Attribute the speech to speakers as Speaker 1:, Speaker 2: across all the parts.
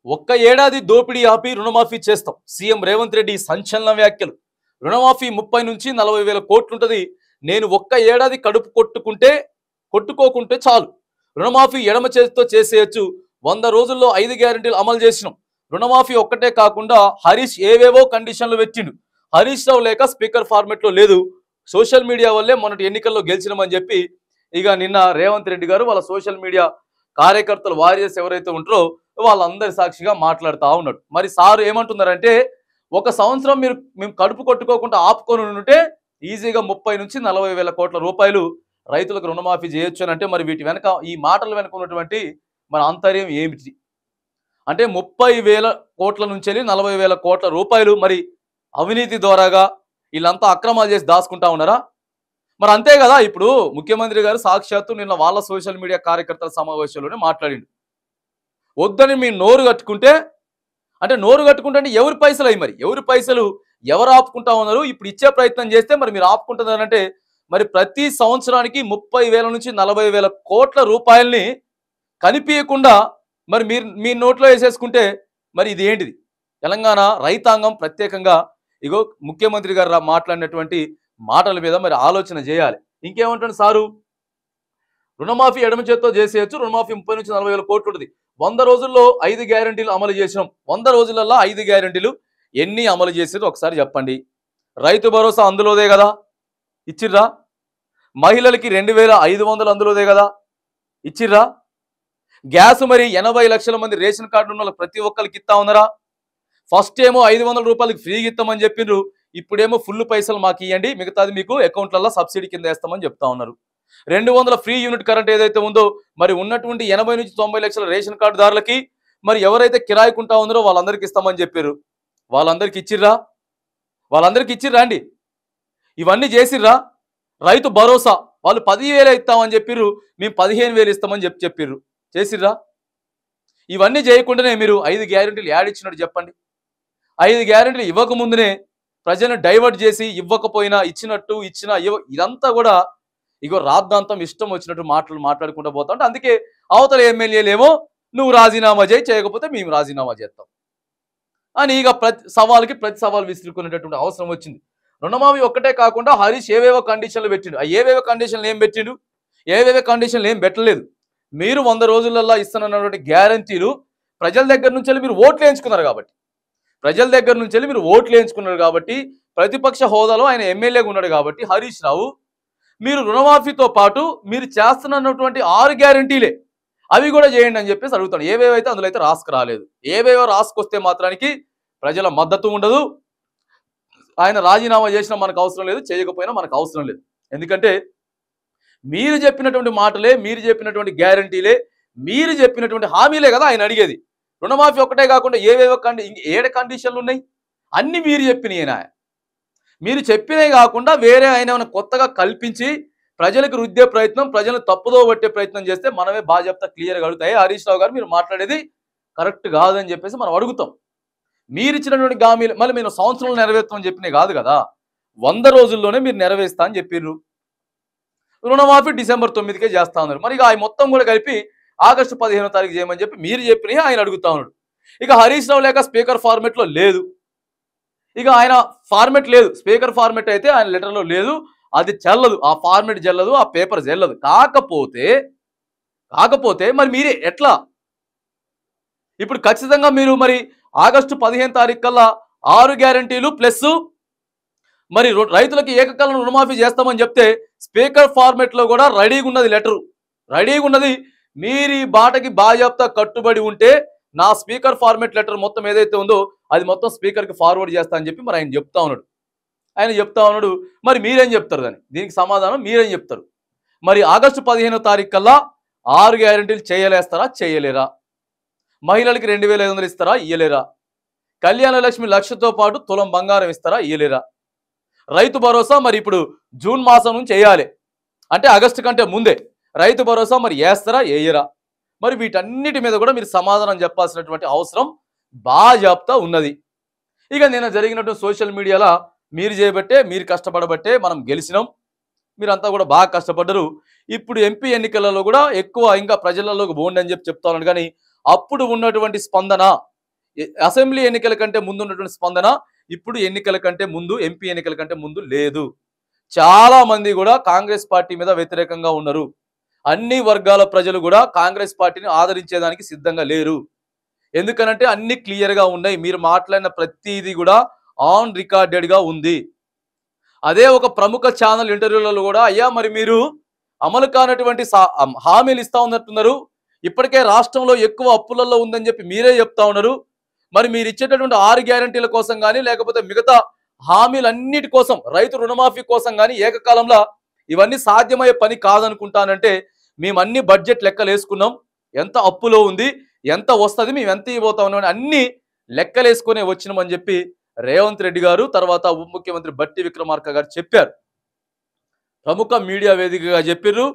Speaker 1: ఒక్క ఏడాది దోపిడీ ఆపి రుణమాఫీ చేస్తాం. సీఎం రేవంత్ రెడ్డి సంచలన వ్యాఖ్యలు. రుణమాఫీ 30 నుంచి 40 వేల కోట్లుంటది. నేను ఒక్క ఏడాది కడుపు కొట్టుకోకుంటే చాలు. రుణమాఫీ ఎడమ చేతితో చేసేయచ్చు. 100 రోజుల్లో 5 గ్యారెంటీలు అమలు చేసినాం. రుణమాఫీ ఒక్కటే కాకుండా హరీష్ ఏవేవో కండిషన్లు పెట్టిండు. హరీష్ రావు లేక స్పీకర్ ఫార్మెట్లో లేదు. సోషల్ మీడియా వల్లే మొన్నటి ఎన్నికల్లో గెలిచినామని చెప్పి ఇక నిన్న రేవంత్ రెడ్డి గారు వాళ్ళ సోషల్ మీడియా కార్యకర్తలు వారియర్స్ ఎవరైతే ఉంటారో వాళ్ళందరి సాక్షిగా మాట్లాడుతూ ఉన్నాడు. మరి సార్ ఏమంటున్నారంటే, ఒక సంవత్సరం మేము కడుపు కొట్టుకోకుండా ఆపుకొని ఉంటే ఈజీగా 30 నుంచి 40 వేల కోట్ల రూపాయలు రైతులకు రుణమాఫీ చేయొచ్చు అని అంటే, మరి వీటి వెనక ఈ మాటల వెనక ఉన్నటువంటి మన ఆంతర్యం ఏమిటి అంటే 30 వేల కోట్ల నుంచి 40 వేల కోట్ల రూపాయలు మరి అవినీతి ద్వారాగా వీళ్ళంతా అక్రమాలు చేసి దాచుకుంటా ఉన్నారా? మరి అంతే కదా. ఇప్పుడు ముఖ్యమంత్రి గారు సాక్షాత్తు నిన్న వాళ్ళ సోషల్ మీడియా కార్యకర్తల సమావేశంలోనే మాట్లాడిండు. వద్దని మీ నోరు కట్టుకుంటే అంటే ఎవరి పైసలు అయ్యి మరి ఎవరి పైసలు ఎవరు ఆపుకుంటా ఉన్నారు? ఇప్పుడు ఇచ్చే ప్రయత్నం చేస్తే మరి మీరు ఆపుకుంటున్నారంటే మరి ప్రతి సంవత్సరానికి 30,000 నుంచి 40,000 కోట్ల రూపాయల్ని కనిపించకుండా మరి మీ నోట్లో వేసేసుకుంటే మరి ఇది ఏంటిది? తెలంగాణ రైతాంగం ప్రత్యేకంగా ఇగో ముఖ్యమంత్రి గారు మాట్లాడినటువంటి మాటల మీద మరి ఆలోచన చేయాలి. ఇంకేమంటాడు సారు? రుణమాఫీ ఎడమ చేత్తో చేసేయచ్చు. రుణమాఫీ 30 నుంచి 40 వేల కోట్లు ఉంటుంది. 100 రోజుల్లో 5 గ్యారెంటీలు అమలు చేసినాం. 100 రోజులలో 5 గ్యారెంటీలు ఎన్ని అమలు చేసారో ఒకసారి చెప్పండి. రైతు భరోసా అందులోదే కదా ఇచ్చిర్రా? మహిళలకి 2,500 అందులోదే కదా ఇచ్చిర్రా? గ్యాస్ మరి 80 లక్షల మంది రేషన్ కార్డు ఉన్న వాళ్ళకి ప్రతి ఒక్కరికి ఇస్తా ఉన్నారా? ఫస్ట్ ఏమో 500 రూపాయలకి ఫ్రీగా ఇస్తామని చెప్పిండ్రు. ఇప్పుడేమో ఫుల్ పైసలు మాకు ఇవ్వండి, మిగతాది మీకు అకౌంట్లలో సబ్సిడీ కింద వేస్తామని చెప్తా ఉన్నారు. 200 ఫ్రీ యూనిట్ కరెంట్ ఏదైతే ఉందో మరి ఉన్నటువంటి 80 నుంచి 90 లక్షల రేషన్ కార్డుదారులకి మరి ఎవరైతే కిరాయికుంటా ఉన్నారో వాళ్ళందరికీ ఇస్తామని చెప్పారు. వాళ్ళందరికీ ఇచ్చిర్రా అండి? ఇవన్నీ చేసిర్రా? రైతు భరోసా వాళ్ళు 10,000 ఇస్తామని చెప్పిర్రు, మేము 15,000 ఇస్తామని చెప్పిర్రు. చేసిర్రా? ఇవన్నీ చేయకుండానే మీరు 5 గ్యారెంటీలు యాడ్ ఇచ్చినట్టు చెప్పండి. 5 గ్యారెంటీలు ఇవ్వకముందునే ప్రజలను డైవర్ట్ చేసి ఇవ్వకపోయినా ఇచ్చినట్టు ఇచ్చినా ఇదంతా కూడా ఇగో రాద్ధాంతం ఇష్టం వచ్చినట్టు మాట్లాడుకుంటూ పోతా ఉంటే, అందుకే అవతల ఎమ్మెల్యేలేమో నువ్వు రాజీనామా చేయకపోతే మేము రాజీనామా చేస్తాం అని ఇక ప్రతి సవాల్ విసురుకునేటటువంటి అవసరం వచ్చింది. రుణమాఫీ ఒక్కటే కాకుండా హరీష్ ఏవేవో కండిషన్లు పెట్టిండు. ఏవేవో కండిషన్లు ఏం పెట్టిండు? ఏవేవో కండిషన్లు ఏం పెట్టలేదు. మీరు 100 రోజులలో ఇస్తున్నటువంటి గ్యారంటీలు ప్రజల దగ్గర నుంచి మీరు ఓట్లు వేయించుకున్నారు కాబట్టి ప్రతిపక్ష హోదాలో ఆయన ఎమ్మెల్యేగా ఉన్నాడు కాబట్టి హరీష్ రావు మీరు రుణమాఫీతో పాటు మీరు చేస్తున్నటువంటి 6 గ్యారెంటీలే అవి కూడా చేయండి అని చెప్పేసి అడుగుతాడు. ఏవేవైతే అందులో అయితే రాసుకురాలేదు. ఏవేవో రాసుకొస్తే మాత్రానికి ప్రజల మద్దతు ఉండదు. ఆయన రాజీనామా చేసినా మనకు అవసరం లేదు, చేయకపోయినా మనకు అవసరం లేదు. ఎందుకంటే మీరు చెప్పినటువంటి మాటలే, మీరు చెప్పినటువంటి గ్యారెంటీలే, మీరు చెప్పినటువంటి హామీలే కదా ఆయన అడిగేది. రుణమాఫీ ఒక్కటే కాకుండా ఏవేవో 7 కండిషన్లు ఉన్నాయి, అన్ని మీరు చెప్పినాయినా. మీరు చెప్పినవి కాకుండా వేరే ఆయన ఏమైనా కొత్తగా కల్పించి ప్రజలకు రుద్దే ప్రయత్నం, ప్రజలను తప్పుదో పట్టే ప్రయత్నం చేస్తే మనమే బాధ్యత క్లియర్గా అడుగుతాయి. హరీష్ రావు గారు మీరు మాట్లాడేది కరెక్ట్ కాదని చెప్పేసి మనం అడుగుతాం. మీరు ఇచ్చినటువంటి హామీలు మళ్ళీ మీరు సంవత్సరంలో నెరవేర్తామని చెప్పినవి కాదు కదా, 100 రోజుల్లోనే మీరు నెరవేరుస్తా అని చెప్పిర్రు. రుణమాఫీ డిసెంబర్ 9కే చేస్తా ఉన్నారు. మరి ఇక ఆయన మొత్తం కూడా కలిపి ఆగస్టు 15వ తారీఖు చేయమని చెప్పి మీరు చెప్పినవి ఆయన అడుగుతా ఉన్నాడు. ఇక హరీష్ రావు లేక స్పీకర్ ఫార్మెట్లో లేదు. ఇక ఆయన ఫార్మెట్ లేదు, స్పీకర్ ఫార్మెట్ అయితే ఆయన లెటర్లో లేదు, అది చెల్లదు, ఆ ఫార్మెట్ చెల్లదు, ఆ పేపర్ చెల్లదు. కాకపోతే మరి మీరే ఎట్లా ఇప్పుడు ఖచ్చితంగా మీరు మరి ఆగస్టు 15 తారీఖు కల్లా 6 గ్యారెంటీలు ప్లస్ మరి రైతులకి ఏకకాలంలో రుణమాఫీ చేస్తామని చెప్తే స్పీకర్ ఫార్మెట్లో కూడా రెడీగా ఉన్నది, లెటరు రెడీగా ఉన్నది. మీరు ఈ బాటకి బాధ్యత కట్టుబడి ఉంటే నా స్పీకర్ ఫార్మెట్ లెటర్ మొత్తం ఏదైతే ఉందో అది మొత్తం స్పీకర్కి ఫార్వర్డ్ చేస్తా అని చెప్పి మరి ఆయన చెప్తా ఉన్నాడు. మరి మీరేం చెప్తారు? దీనికి సమాధానం మీరేం చెప్తారు? మరి ఆగస్టు 15వ తారీఖు కల్లా 6 గ్యారెంటీలు చేయలేస్తారా, చేయలేరా? మహిళలకి 2,500 ఇస్తారా, ఇయ్యలేరా? కళ్యాణ లక్ష్మి 1,00,000తో పాటు తులం బంగారం ఇస్తారా, ఇయ్యలేరా? రైతు భరోసా మరి ఇప్పుడు జూన్ మాసం నుంచి వేయాలి అంటే ఆగస్టు కంటే ముందే రైతు భరోసా మరి వేస్తారా, వేయరా? మరి వీటన్నిటి మీద కూడా మీరు సమాధానం చెప్పాల్సినటువంటి అవసరం బాజాప్తా ఉన్నది. ఇక నిన్న జరిగినట్టు సోషల్ మీడియాలో మీరు చేయబట్టే, మీరు కష్టపడబట్టే మనం గెలిచినాం, మీరంతా కూడా బాగా కష్టపడ్డరు. ఇప్పుడు ఎంపీ ఎన్నికలలో కూడా ఎక్కువ ఇంకా ప్రజలలోకి పోండి అని చెప్తా ఉన్నాడు. కానీ అప్పుడు ఉన్నటువంటి స్పందన అసెంబ్లీ ఎన్నికల కంటే ముందు ఉన్నటువంటి స్పందన ఇప్పుడు ఎన్నికల కంటే ముందు, ఎంపీ ఎన్నికల కంటే ముందు లేదు. చాలా మంది కూడా కాంగ్రెస్ పార్టీ మీద వ్యతిరేకంగా ఉన్నారు. అన్ని వర్గాల ప్రజలు కూడా కాంగ్రెస్ పార్టీని ఆదరించేదానికి సిద్ధంగా లేరు. ఎందుకనంటే అన్ని క్లియర్ గా ఉన్నాయి. మీరు మాట్లాడిన ప్రతిదీ కూడా ఆన్ రికార్డెడ్ గా ఉంది. అదే ఒక ప్రముఖ ఛానల్ ఇంటర్వ్యూలలో కూడా అయ్యా మరి మీరు అమలు కానటువంటి హామీలు ఇస్తా ఉన్నట్టున్నారు, ఇప్పటికే రాష్ట్రంలో ఎక్కువ అప్పులలో ఉందని చెప్పి మీరే చెప్తా ఉన్నారు, మరి మీరు ఇచ్చేటటువంటి 6 గ్యారంటీల కోసం కానీ లేకపోతే మిగతా హామీలన్నిటి కోసం, రైతు రుణమాఫీ కోసం కానీ ఏకకాలంలో ఇవన్నీ సాధ్యమయ్యే పని కాదనుకుంటానంటే మేము అన్ని బడ్జెట్ లెక్కలు వేసుకున్నాం, ఎంత అప్పులో ఉంది, ఎంత వస్తుంది, మేము ఎంత ఇవ్వబోతా ఉన్నామని అన్ని లెక్కలేసుకునే వచ్చినామని చెప్పి రేవంత్ రెడ్డి గారు తర్వాత ఉప ముఖ్యమంత్రి బట్టి విక్రమార్క గారు చెప్పారు. ప్రముఖ మీడియా వేదికగా చెప్పిర్రు.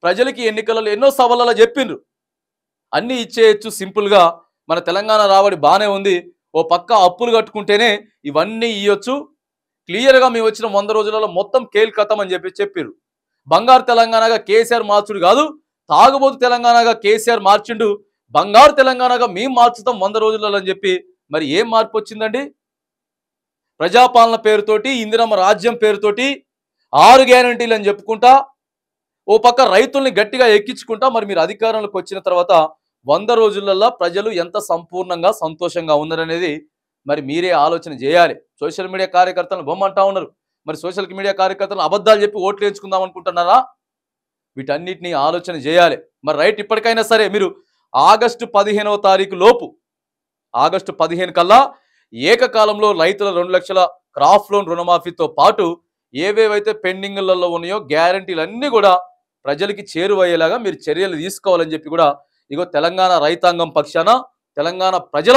Speaker 1: ప్రజలకి ఎన్నికలలో ఎన్నో సభలలో చెప్పిండ్రు అన్ని ఇచ్చేయచ్చు సింపుల్గా, మన తెలంగాణ రాబడి బాగానే ఉంది, ఓ పక్క అప్పులు కట్టుకుంటేనే ఇవన్నీ ఇవ్వచ్చు, క్లియర్గా మేము వచ్చిన 100 రోజులలో మొత్తం కేల్కతం అని చెప్పి చెప్పిర్రు. బంగారు తెలంగాణగా కేసీఆర్ మార్చుడు కాదు, తాగుబోతు తెలంగాణగా కేసీఆర్ మార్చిండు, బంగారు తెలంగాణగా మేము మార్చుతాం 100 రోజులలో అని చెప్పి మరి ఏం మార్పు వచ్చిందండి? ప్రజాపాలన పేరుతోటి, ఇందిరమ్మ రాజ్యం పేరుతోటి 6 గ్యారంటీలు అని చెప్పుకుంటా, ఓ పక్క రైతుల్ని గట్టిగా ఎక్కించుకుంటా, మరి మీరు అధికారంలోకి వచ్చిన తర్వాత 100 రోజులలో ప్రజలు ఎంత సంపూర్ణంగా సంతోషంగా ఉన్నారనేది మరి మీరే ఆలోచన చేయాలి. సోషల్ మీడియా కార్యకర్తలను బొమ్మంటా ఉన్నారు, మరి సోషల్ మీడియా కార్యకర్తలు అబద్ధాలు చెప్పి ఓట్లు వేయించుకుందాం అనుకుంటున్నారా? వీటన్నిటిని ఆలోచన చేయాలి. మరి రైట్, ఇప్పటికైనా సరే మీరు ఆగస్టు 15వ తారీఖు లోపు, ఆగస్టు 15 కల్లా ఏకకాలంలో రైతుల 2 లక్షల క్రాప్ లోన్ రుణమాఫీతో పాటు ఏవేవైతే పెండింగ్లలో ఉన్నాయో గ్యారంటీలన్నీ కూడా ప్రజలకి చేరువయ్యేలాగా మీరు చర్యలు తీసుకోవాలని చెప్పి కూడా ఇగో తెలంగాణ రైతాంగం పక్షాన, తెలంగాణ ప్రజల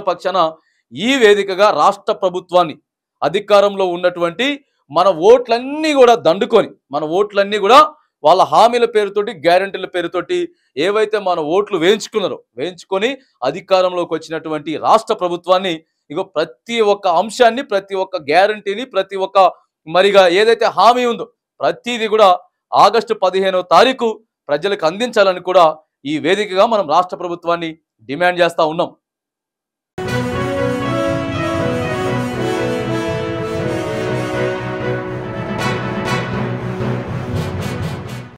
Speaker 1: పక్షాన ఈ వేదికగా రాష్ట్ర ప్రభుత్వాన్ని, అధికారంలో ఉన్నటువంటి మన ఓట్లన్నీ కూడా దండుకొని, మన ఓట్లన్నీ కూడా వాళ్ళ హామీల పేరుతోటి, గ్యారంటీల పేరుతోటి ఏవైతే మన ఓట్లు వేయించుకొని అధికారంలోకి వచ్చినటువంటి రాష్ట్ర ప్రభుత్వాన్ని ఇగో ప్రతి ఒక్క అంశాన్ని, ప్రతి ఒక్క గ్యారంటీని, ప్రతి ఒక్క మరిగా ఏదైతే హామీ ఉందో ప్రతిదీ కూడా ఆగస్టు 15వ తారీఖు ప్రజలకు అందించాలని కూడా ఈ వేదికగా మనం రాష్ట్ర ప్రభుత్వాన్ని డిమాండ్ చేస్తా ఉన్నాం.